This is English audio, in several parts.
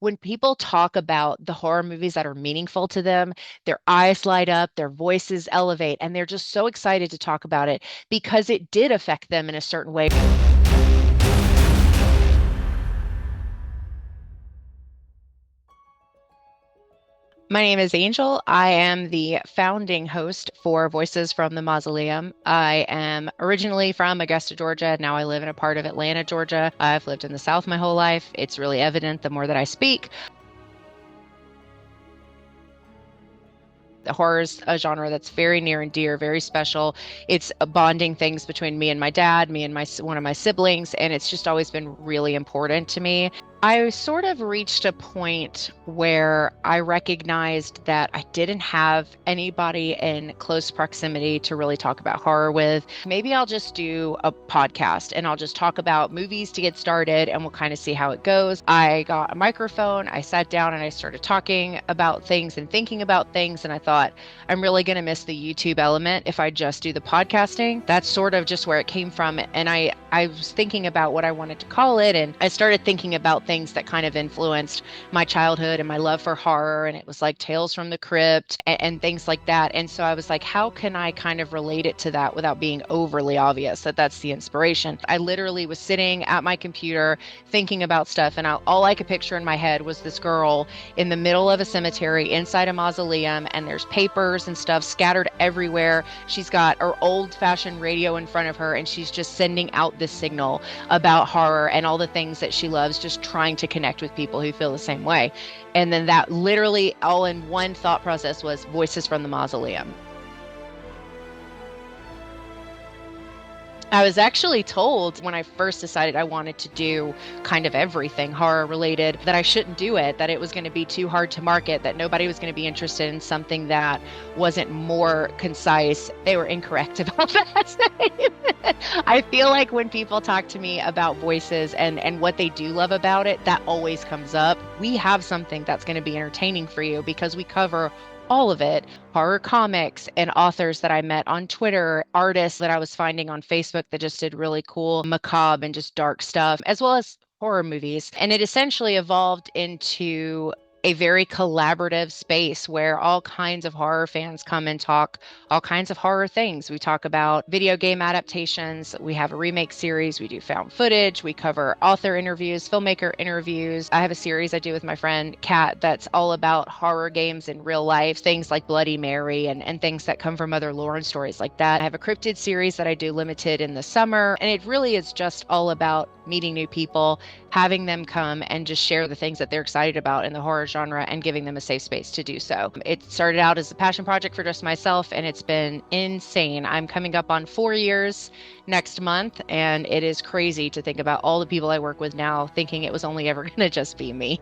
When people talk about the horror movies that are meaningful to them, their eyes light up, their voices elevate, and they're just so excited to talk about it because it did affect them in a certain way. My name is Angel. I am the founding host for Voices from the Mausoleum. I am originally from Augusta, Georgia. Now I live in a part of Atlanta, Georgia. I've lived in the South my whole life. It's really evident the more that I speak. The horror is a genre that's very near and dear, very special. It's bonding things between me and my dad, me and my one of my siblings, and it's just always been really important to me. I sort of reached a point where I recognized that I didn't have anybody in close proximity to really talk about horror with. Maybe I'll just do a podcast and I'll just talk about movies to get started and we'll kind of see how it goes. I got a microphone, I sat down and I started talking about things and thinking about things. And I thought, I'm really going to miss the YouTube element if I just do the podcasting. That's sort of just where it came from. And I was thinking about what I wanted to call it. And I started thinking about things that kind of influenced my childhood and my love for horror. And it was like Tales from the Crypt and things like that. And so I was like, how can I kind of relate it to that without being overly obvious that that's the inspiration? I literally was sitting at my computer thinking about stuff. And all I could picture in my head was this girl in the middle of a cemetery inside a mausoleum. And there's papers and stuff scattered everywhere. She's got her old-fashioned radio in front of her. And she's just sending out this signal about horror and all the things that she loves, just trying to connect with people who feel the same way. And then that literally all in one thought process was Voices from the Mausoleum. I was actually told when I first decided I wanted to do kind of everything horror related that I shouldn't do it, that it was going to be too hard to market, that nobody was going to be interested in something that wasn't more concise. They were incorrect about that. I feel like when people talk to me about voices and what they do love about it, that always comes up. We have something that's going to be entertaining for you because we cover all of it. Horror comics and authors that I met on Twitter, artists that I was finding on Facebook that just did really cool, macabre and just dark stuff, as well as horror movies. And it essentially evolved into a very collaborative space where all kinds of horror fans come and talk all kinds of horror things. We talk about video game adaptations. We have a remake series. We do found footage. We cover author interviews, filmmaker interviews. I have a series I do with my friend Kat that's all about horror games in real life, things like Bloody Mary and things that come from other lore and stories like that. I have a cryptid series that I do limited in the summer. And it really is just all about meeting new people, having them come and just share the things that they're excited about in the horror genre and giving them a safe space to do so. It started out as a passion project for just myself, and it's been insane. I'm coming up on 4 years next month, and it is crazy to think about all the people I work with now, thinking it was only ever going to just be me.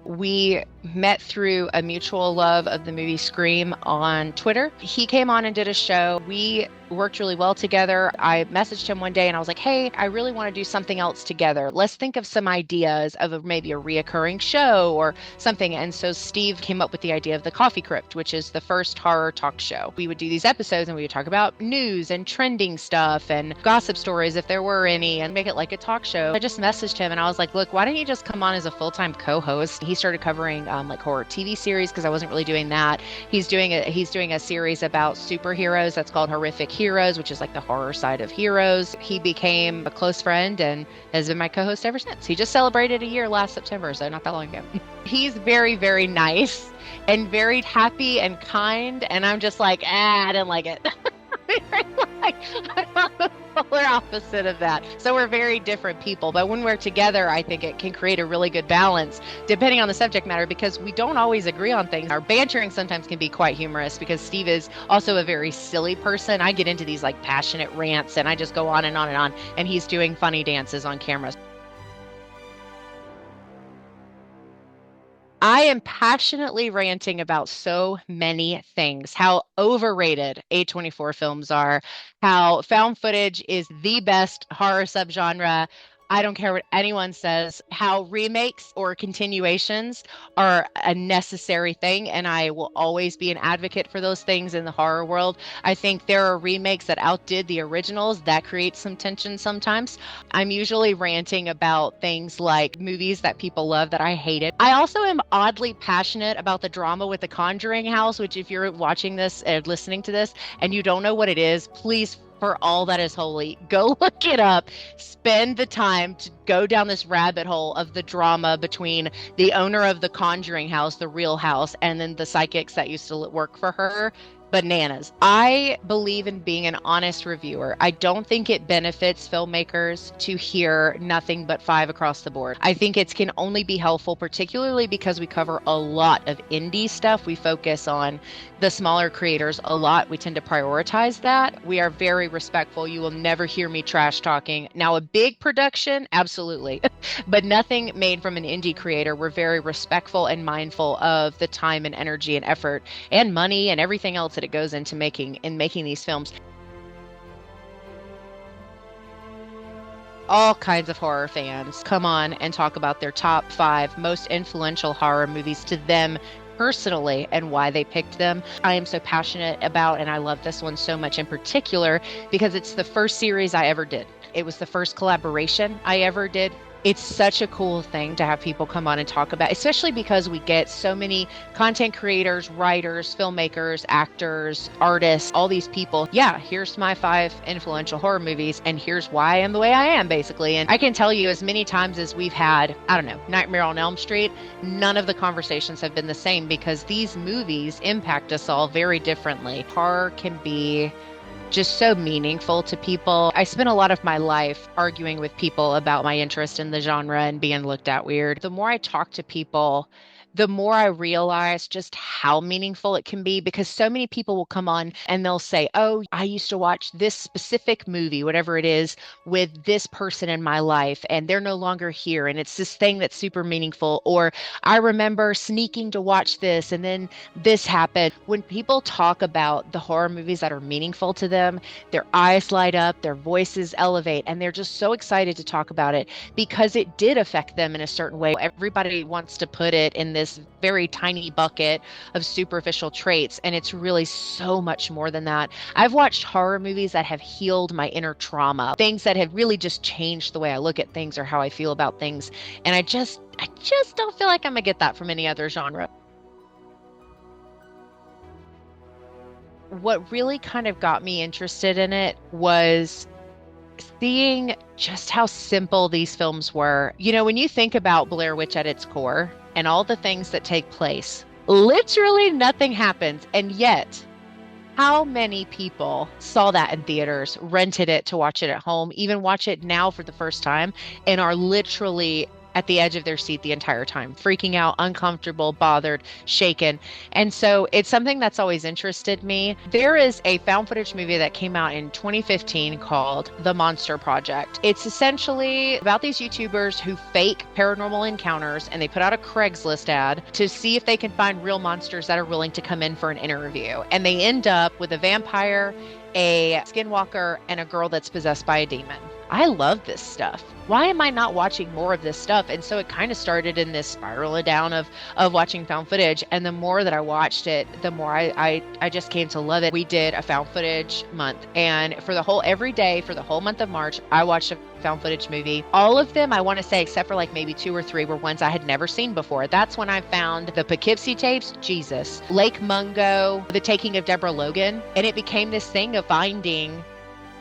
We met through a mutual love of the movie Scream on Twitter. He came on and did a show. We worked really well together. I messaged him one day and I was like, hey, I really want to do something else together. Let's think of some ideas of maybe a reoccurring show or something. And so Steve came up with the idea of the Coffee Crypt, which is the first horror talk show. We would do these episodes and we would talk about news and trending stuff and gossip stories if there were any and make it like a talk show. I just messaged him and I was like, look, why don't you just come on as a full-time co-host? He started covering like horror TV series because I wasn't really doing that. He's doing a series about superheroes that's called Horrific Heroes, which is like the horror side of heroes. He became a close friend and has been my co-host ever since. He just celebrated a year last September, so not that long ago. He's very, very nice and very happy and kind, and I'm just like, I didn't like it. I'm the polar opposite of that. So we're very different people, but when we're together, I think it can create a really good balance depending on the subject matter because we don't always agree on things. Our bantering sometimes can be quite humorous because Steve is also a very silly person. I get into these like passionate rants and I just go on and on and on, and he's doing funny dances on camera. I am passionately ranting about so many things, how overrated A24 films are, how found footage is the best horror subgenre. I don't care what anyone says, how remakes or continuations are a necessary thing, and I will always be an advocate for those things in the horror world. I think there are remakes that outdid the originals. That creates some tension sometimes. I'm usually ranting about things like movies that people love that I hated. I also am oddly passionate about the drama with the Conjuring House, which, if you're watching this or listening to this and you don't know what it is, please, for all that is holy, go look it up. Spend the time to go down this rabbit hole of the drama between the owner of the Conjuring House, the real house, and then the psychics that used to work for her. Bananas. I believe in being an honest reviewer. I don't think it benefits filmmakers to hear nothing but five across the board. I think it can only be helpful, particularly because we cover a lot of indie stuff. We focus on the smaller creators a lot. We tend to prioritize that. We are very respectful. You will never hear me trash talking. Now, a big production, absolutely, but nothing made from an indie creator. We're very respectful and mindful of the time and energy and effort and money and everything else that it goes into making these films. All kinds of horror fans come on and talk about their top 5 most influential horror movies to them personally and why they picked them. I am so passionate about, and I love this one so much in particular because it's the first series I ever did. It was the first collaboration I ever did. It's such a cool thing to have people come on and talk about, especially because we get so many content creators, writers, filmmakers, actors, artists, all these people. Yeah, here's my 5 influential horror movies, and here's why I am the way I am, basically. And I can tell you, as many times as we've had, I don't know, Nightmare on Elm Street, none of the conversations have been the same because these movies impact us all very differently. Horror can be just so meaningful to people. I spent a lot of my life arguing with people about my interest in the genre and being looked at weird. The more I talk to people, the more I realize just how meaningful it can be because so many people will come on and they'll say, "Oh, I used to watch this specific movie, whatever it is, with this person in my life, and they're no longer here. And it's this thing that's super meaningful." Or, "I remember sneaking to watch this, and then this happened." When people talk about the horror movies that are meaningful to them, their eyes light up, their voices elevate, and they're just so excited to talk about it because it did affect them in a certain way. Everybody wants to put it in this very tiny bucket of superficial traits, and it's really so much more than that. I've watched horror movies that have healed my inner trauma, things that have really just changed the way I look at things or how I feel about things, and I just don't feel like I'm gonna get that from any other genre. What really kind of got me interested in it was seeing just how simple these films were. You know, when you think about Blair Witch at its core and all the things that take place, literally nothing happens. And yet, how many people saw that in theaters, rented it to watch it at home, even watch it now for the first time, and are literally at the edge of their seat the entire time, freaking out, uncomfortable, bothered, shaken. And so it's something that's always interested me. There is a found footage movie that came out in 2015 called The Monster Project. It's essentially about these YouTubers who fake paranormal encounters, and they put out a Craigslist ad to see if they can find real monsters that are willing to come in for an interview. And they end up with a vampire, a skinwalker, and a girl that's possessed by a demon. I love this stuff. Why am I not watching more of this stuff? And so it kind of started in this spiral down of watching found footage. And the more that I watched it, the more I just came to love it. We did a found footage month. And for every day for the whole month of March, I watched a found footage movie. All of them, I want to say, except for like maybe 2 or 3, were ones I had never seen before. That's when I found the Poughkeepsie tapes, Jesus, Lake Mungo, The Taking of Deborah Logan. And it became this thing of finding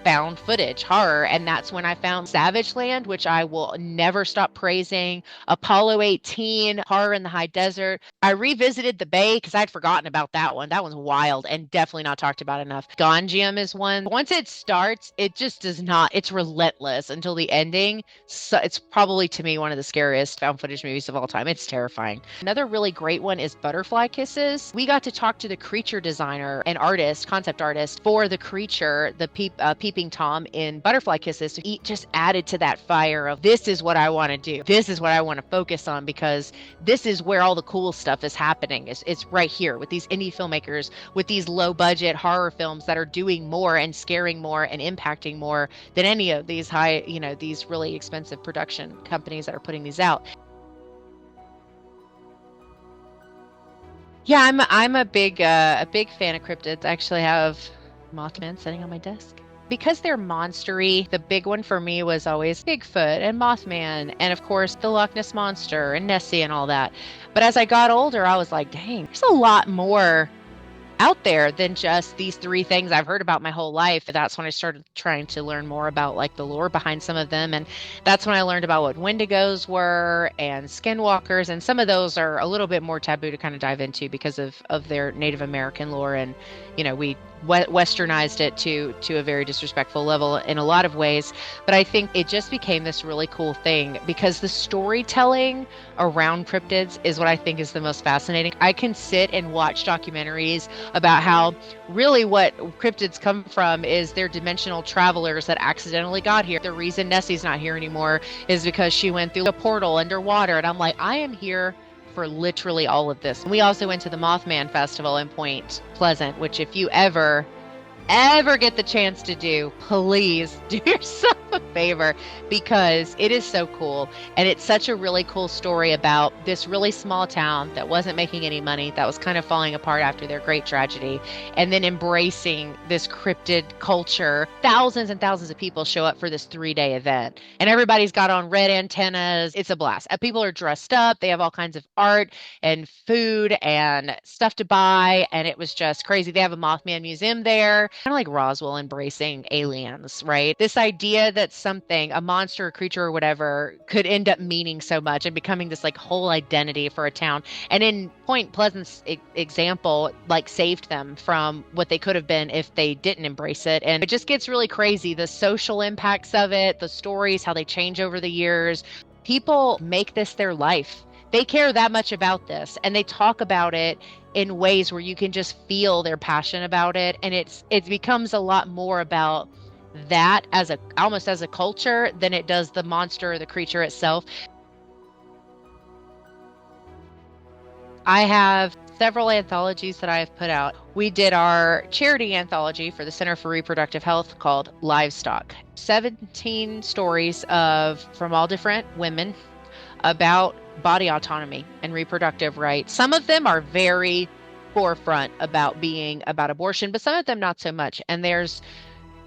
found footage horror, and that's when I found Savage Land, which I will never stop praising, Apollo 18, Horror in the High Desert. I revisited The Bay because I'd forgotten about that one. That one's wild and definitely not talked about enough. Gonjiam is one. Once it starts, it just does not, it's relentless until the ending. So it's probably, to me, one of the scariest found footage movies of all time. It's terrifying. Another really great one is Butterfly Kisses. We got to talk to the creature designer and artist, concept artist for the creature, the people keeping Tom in butterfly kisses, he just added to that fire of, this is what I want to do. This is what I want to focus on, because this is where all the cool stuff is happening. It's right here with these indie filmmakers, with these low budget horror films that are doing more and scaring more and impacting more than any of these high, these really expensive production companies that are putting these out. Yeah, I'm a big fan of cryptids. I actually have Mothman sitting on my desk. Because they're monstery, the big one for me was always Bigfoot and Mothman, and of course the Loch Ness Monster and Nessie and all that. But as I got older, I was like, dang, there's a lot more out there than just these three things I've heard about my whole life. That's when I started trying to learn more about like the lore behind some of them. And that's when I learned about what Wendigos were and skinwalkers. And some of those are a little bit more taboo to kind of dive into because of their Native American lore. And, we westernized it to a very disrespectful level in a lot of ways. But I think it just became this really cool thing because the storytelling around cryptids is what I think is the most fascinating. I can sit and watch documentaries about how really what cryptids come from is they're dimensional travelers that accidentally got here. The reason Nessie's not here anymore is because she went through a portal underwater. And I'm like, I am here for literally all of this. We also went to the Mothman Festival in Point Pleasant, which if you ever get the chance to do, please do yourself a favor, because it is so cool. And it's such a really cool story about this really small town that wasn't making any money, that was kind of falling apart after their great tragedy, and then embracing this cryptid culture. Thousands and thousands of people show up for this 3-day event, and everybody's got on red antennas. It's a blast. People are dressed up. They have all kinds of art and food and stuff to buy, and it was just crazy. They have a Mothman museum there, kind of like Roswell embracing aliens, right? This idea that something, a monster, a creature, or whatever, could end up meaning so much and becoming this like whole identity for a town. And in Point Pleasant's example, like saved them from what they could have been if they didn't embrace it. And it just gets really crazy. The social impacts of it, the stories, how they change over the years. People make this their life. They care that much about this, and they talk about it in ways where you can just feel their passion about it. And it becomes a lot more about that almost as a culture than it does the monster or the creature itself. I have several anthologies that I have put out. We did our charity anthology for the Center for Reproductive Health called Livestock. 17 stories from all different women about body autonomy and reproductive rights. Some of them are very forefront about abortion, but some of them not so much. And there's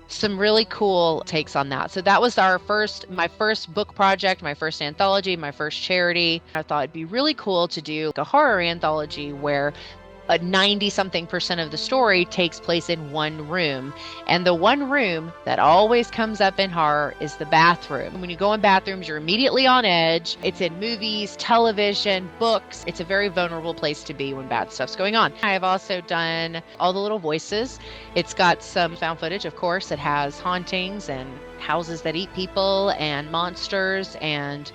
some really cool takes on that. So that was my first book project, my first anthology, my first charity. I thought it'd be really cool to do a horror anthology where 90-something% of the story takes place in one room. And the one room that always comes up in horror is the bathroom. When you go in bathrooms, you're immediately on edge. It's in movies, television, books. It's a very vulnerable place to be when bad stuff's going on. I have also done All the Little Voices. It's got some found footage, of course. It has hauntings and houses that eat people and monsters and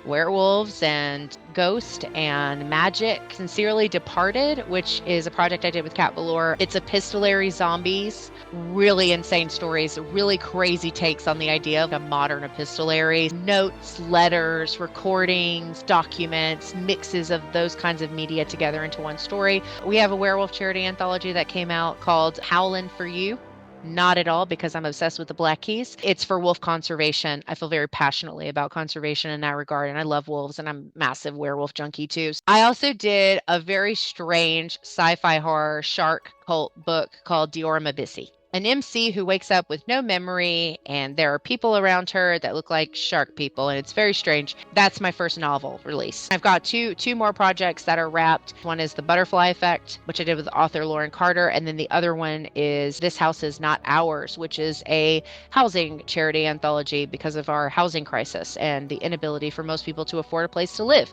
werewolves and ghost and magic. Sincerely Departed, which is a project I did with Kat Valor. It's epistolary zombies, really insane stories, really crazy takes on the idea of a modern epistolary. Notes, letters, recordings, documents, mixes of those kinds of media together into one story. We have a werewolf charity anthology that came out called Howlin' for You. Not at all, because I'm obsessed with the Black Keys. It's for wolf conservation. I feel very passionately about conservation in that regard, and I love wolves, and I'm a massive werewolf junkie too. I also did a very strange sci-fi horror shark cult book called Diora Mabisi. An MC who wakes up with no memory, and there are people around her that look like shark people, and it's very strange. That's my first novel release. I've got two more projects that are wrapped. One is The Butterfly Effect, which I did with author Lauren Carter, and then the other one is This House Is Not Ours, which is a housing charity anthology because of our housing crisis and the inability for most people to afford a place to live.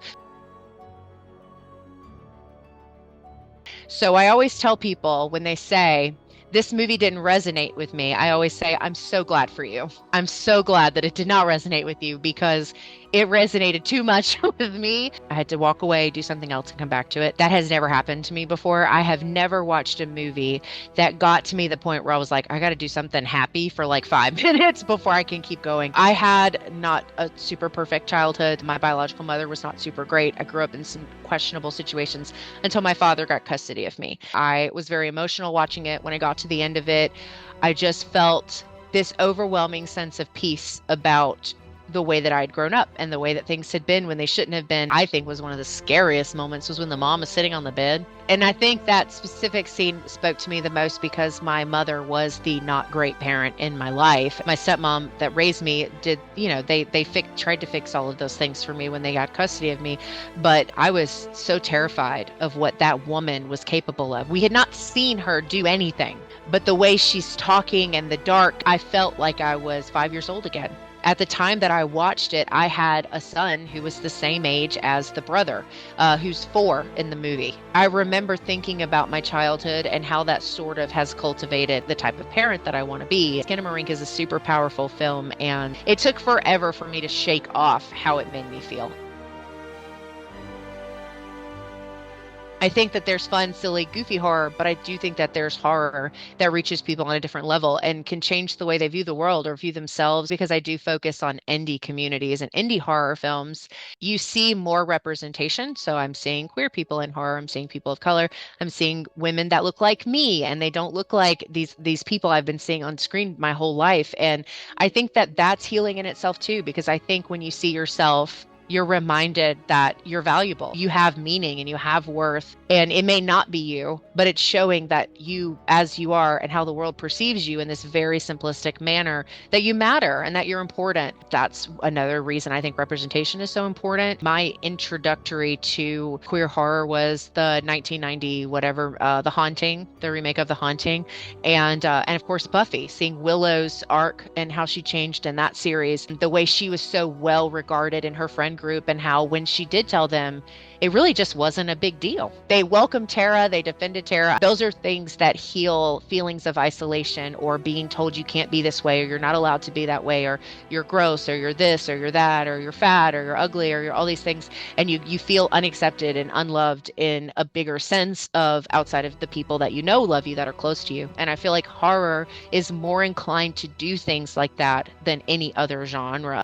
So I always tell people when they say, this movie didn't resonate with me, I always say, I'm so glad for you. I'm so glad that it did not resonate with you, because It resonated too much with me. I had to walk away, do something else, and come back to it. That has never happened to me before. I have never watched a movie that got to me the point where I was like, I got to do something happy for like 5 minutes before I can keep going. I had not a super perfect childhood. My biological mother was not super great. I grew up in some questionable situations until my father got custody of me. I was very emotional watching it. When I got to the end of it, I just felt this overwhelming sense of peace about the way that I'd grown up and the way that things had been when they shouldn't have been. I think was one of the scariest moments was when the mom was sitting on the bed. And I think that specific scene spoke to me the most because my mother was the not great parent in my life. My stepmom that raised me did, they tried to fix all of those things for me when they got custody of me. But I was so terrified of what that woman was capable of. We had not seen her do anything, but the way she's talking in the dark, I felt like I was 5 years old again. At the time that I watched it, I had a son who was the same age as the brother, who's 4 in the movie. I remember thinking about my childhood and how that sort of has cultivated the type of parent that I want to be. Skinamarink is a super powerful film, and it took forever for me to shake off how it made me feel. I think that there's fun, silly, goofy horror, but I do think that there's horror that reaches people on a different level and can change the way they view the world or view themselves because I do focus on indie communities and indie horror films. You see more representation. So I'm seeing queer people in horror, I'm seeing people of color, I'm seeing women that look like me and they don't look like these people I've been seeing on screen my whole life. And I think that that's healing in itself too, because I think when you see yourself you're reminded that you're valuable. You have meaning and you have worth. And it may not be you, but it's showing that you, as you are, and how the world perceives you in this very simplistic manner, that you matter and that you're important. That's another reason I think representation is so important. My introductory to queer horror was the 1990 whatever, The Haunting, the remake of The Haunting, and of course Buffy. Seeing Willow's arc and how she changed in that series, the way she was so well regarded in her friend group, and how when she did tell them, it really just wasn't a big deal. They welcomed Tara, they defended Tara. Those are things that heal feelings of isolation or being told you can't be this way or you're not allowed to be that way or you're gross or you're this or you're that or you're fat or you're ugly or you're all these things, and you feel unaccepted and unloved in a bigger sense of outside of the people that you know love you that are close to you. And I feel like horror is more inclined to do things like that than any other genre.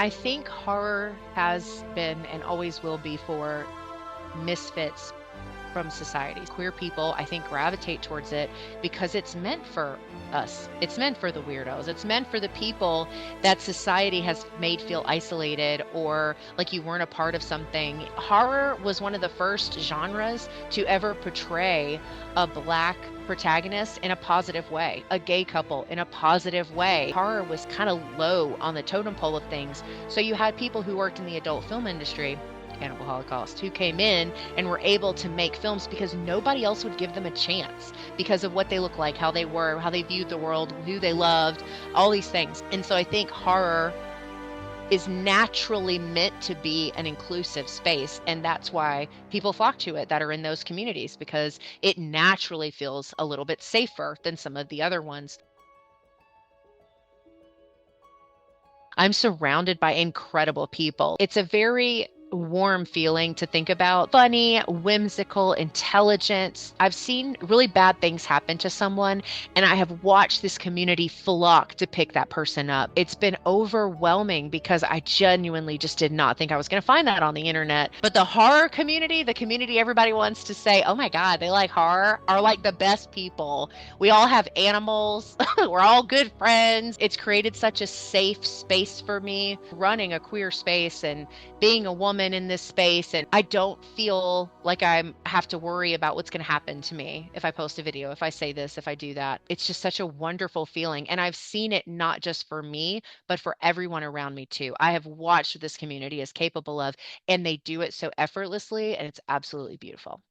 I think horror has been and always will be for misfits from society. Queer people, I think, gravitate towards it because it's meant for us. It's meant for the weirdos. It's meant for the people that society has made feel isolated or like you weren't a part of something. Horror was one of the first genres to ever portray a Black protagonist in a positive way, a gay couple in a positive way. Horror was kind of low on the totem pole of things. So you had people who worked in the adult film industry, Cannibal Holocaust, who came in and were able to make films because nobody else would give them a chance because of what they looked like, how they were, how they viewed the world, who they loved, all these things. And so I think horror is naturally meant to be an inclusive space. And that's why people flock to it that are in those communities because it naturally feels a little bit safer than some of the other ones. I'm surrounded by incredible people. It's a very warm feeling to think about. Funny, whimsical, intelligent. I've seen really bad things happen to someone, and I have watched this community flock to pick that person up. It's been overwhelming because I genuinely just did not think I was going to find that on the internet. But the horror community, the community everybody wants to say, oh my God, they like horror, are like the best people. We all have animals. We're all good friends. It's created such a safe space for me running a queer space and being a woman in this space. And I don't feel like I have to worry about what's going to happen to me if I post a video, if I say this, if I do that. It's just such a wonderful feeling. And I've seen it not just for me, but for everyone around me too. I have watched what this community is capable of, and they do it so effortlessly, and it's absolutely beautiful.